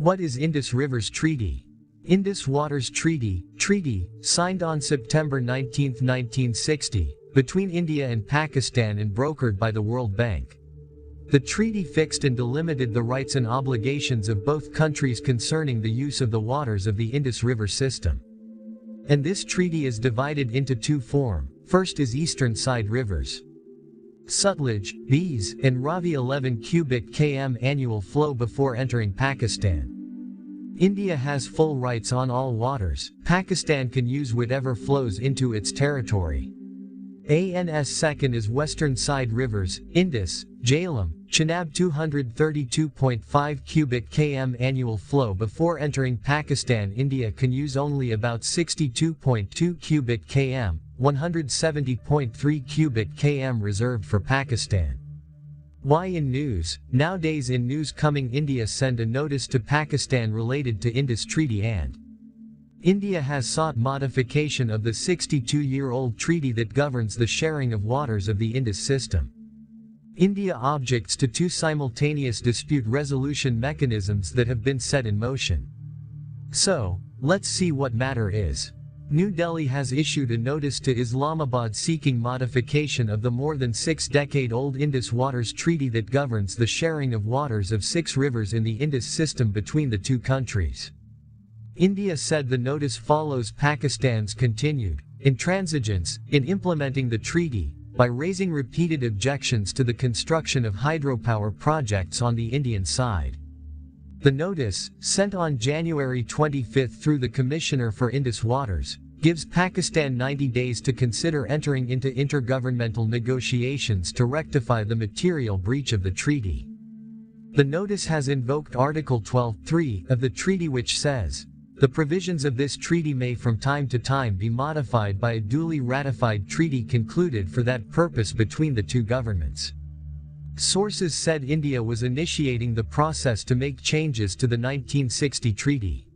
What is Indus Rivers Treaty? Indus Waters Treaty, signed on September 19, 1960, between India and Pakistan and brokered by the World Bank. The treaty fixed and delimited the rights and obligations of both countries concerning the use of the waters of the Indus River system. And this treaty is divided into two forms. First is eastern side rivers. Sutlej, Beas, and Ravi 11 cubic km annual flow before entering Pakistan. India has full rights on all waters. Pakistan can use whatever flows into its territory. ANS second is western side rivers, Indus, Jhelum, Chenab 232.5 cubic km annual flow before entering Pakistan. India can use only about 62.2 cubic km, 170.3 cubic km reserved for Pakistan. Why in news? Nowadays in news coming India send a notice to Pakistan related to Indus Treaty and India has sought modification of the 62-year-old treaty that governs the sharing of waters of the Indus system. India objects to two simultaneous dispute resolution mechanisms that have been set in motion. So, let's see what matter is. New Delhi has issued a notice to Islamabad seeking modification of the more than 6-decade-old Indus Waters Treaty that governs the sharing of waters of 6 rivers in the Indus system between the two countries. India said the notice follows Pakistan's continued intransigence in implementing the treaty by raising repeated objections to the construction of hydropower projects on the Indian side. The notice, sent on January 25 through the Commissioner for Indus Waters, gives Pakistan 90 days to consider entering into intergovernmental negotiations to rectify the material breach of the treaty. The notice has invoked Article 12(3) of the treaty, which says, "The provisions of this treaty may from time to time be modified by a duly ratified treaty concluded for that purpose between the two governments." Sources said India was initiating the process to make changes to the 1960 treaty.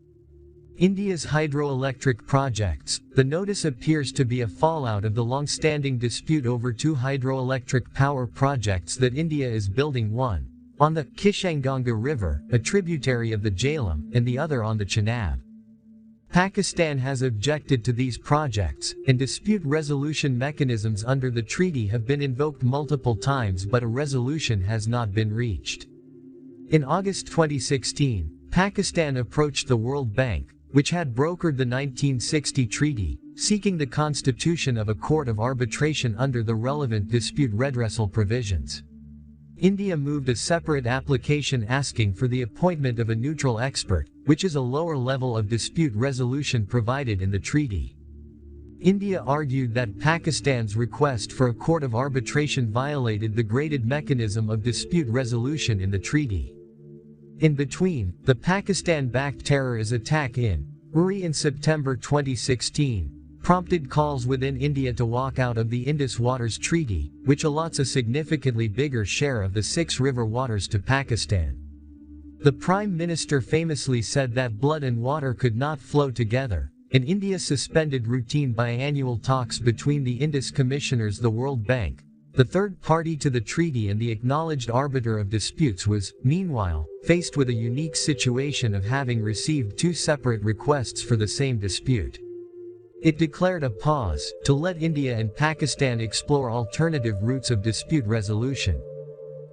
India's hydroelectric projects. The notice appears to be a fallout of the long-standing dispute over two hydroelectric power projects that India is building, one on the Kishanganga River, a tributary of the Jhelum, and the other on the Chenab. Pakistan has objected to these projects, and dispute resolution mechanisms under the treaty have been invoked multiple times, but a resolution has not been reached. In August 2016, Pakistan approached the World Bank, which had brokered the 1960 treaty, seeking the constitution of a court of arbitration under the relevant dispute redressal provisions. India moved a separate application asking for the appointment of a neutral expert, which is a lower level of dispute resolution provided in the treaty. India argued that Pakistan's request for a court of arbitration violated the graded mechanism of dispute resolution in the treaty. In between, the Pakistan-backed terrorist attack in Uri in September 2016 prompted calls within India to walk out of the Indus Waters Treaty, which allots a significantly bigger share of the 6 river waters to Pakistan. The Prime Minister famously said that blood and water could not flow together, and India suspended routine biannual talks between the Indus Commissioners. The World Bank, the third party to the treaty and the acknowledged arbiter of disputes, was, meanwhile, faced with a unique situation of having received 2 separate requests for the same dispute. It declared a pause to let India and Pakistan explore alternative routes of dispute resolution.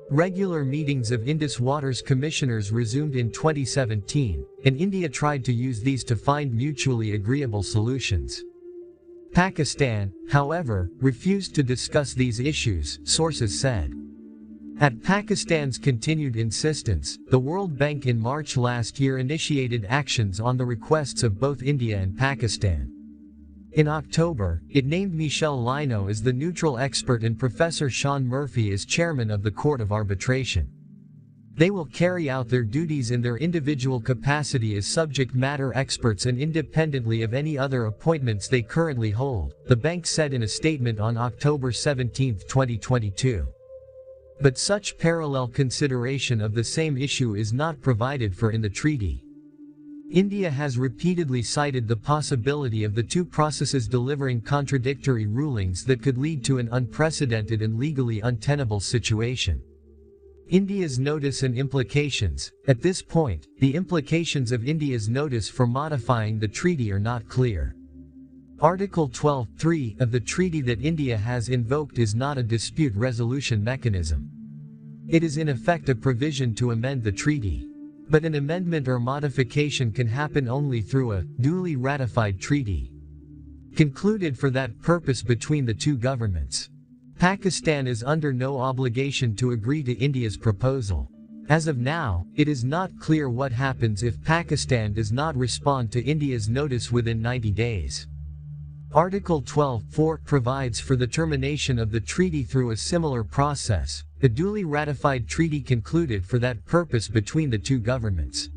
Regular meetings of Indus Waters Commissioners resumed in 2017, and India tried to use these to find mutually agreeable solutions. Pakistan, however, refused to discuss these issues, sources said. At Pakistan's continued insistence, the World Bank in March last year initiated actions on the requests of both India and Pakistan. In October, it named Michel Lino as the neutral expert and Professor Sean Murphy as chairman of the Court of Arbitration. They will carry out their duties in their individual capacity as subject matter experts and independently of any other appointments they currently hold, the bank said in a statement on October 17, 2022. But such parallel consideration of the same issue is not provided for in the treaty. India has repeatedly cited the possibility of the two processes delivering contradictory rulings that could lead to an unprecedented and legally untenable situation. India's notice and implications. At this point, the implications of India's notice for modifying the treaty are not clear. Article 12(3) of the treaty that India has invoked is not a dispute resolution mechanism. It is in effect a provision to amend the treaty. But an amendment or modification can happen only through a duly ratified treaty concluded for that purpose between the two governments. Pakistan is under no obligation to agree to India's proposal. As of now, it is not clear what happens if Pakistan does not respond to India's notice within 90 days. Article 12(4) provides for the termination of the treaty through a similar process, a duly ratified treaty concluded for that purpose between the two governments.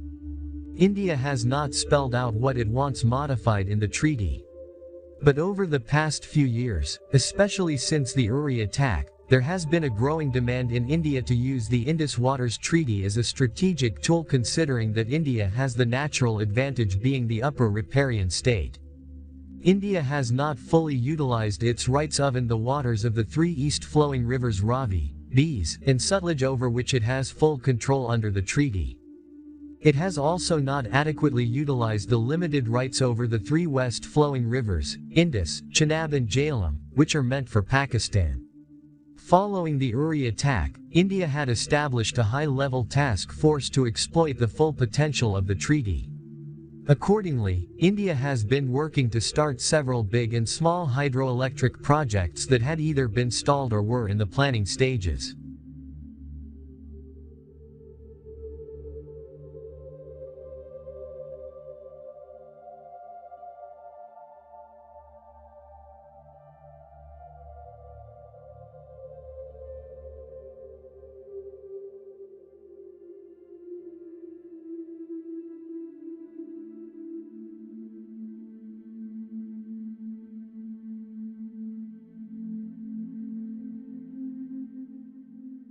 India has not spelled out what it wants modified in the treaty. But over the past few years, especially since the Uri attack, there has been a growing demand in India to use the Indus Waters Treaty as a strategic tool, considering that India has the natural advantage being the upper riparian state. India has not fully utilized its rights in the waters of the three east-flowing rivers Ravi, Beas, and Sutlej, over which it has full control under the treaty. It has also not adequately utilized the limited rights over the three west-flowing rivers, Indus, Chenab and Jhelum, which are meant for Pakistan. Following the Uri attack, India had established a high-level task force to exploit the full potential of the treaty. Accordingly, India has been working to start several big and small hydroelectric projects that had either been stalled or were in the planning stages.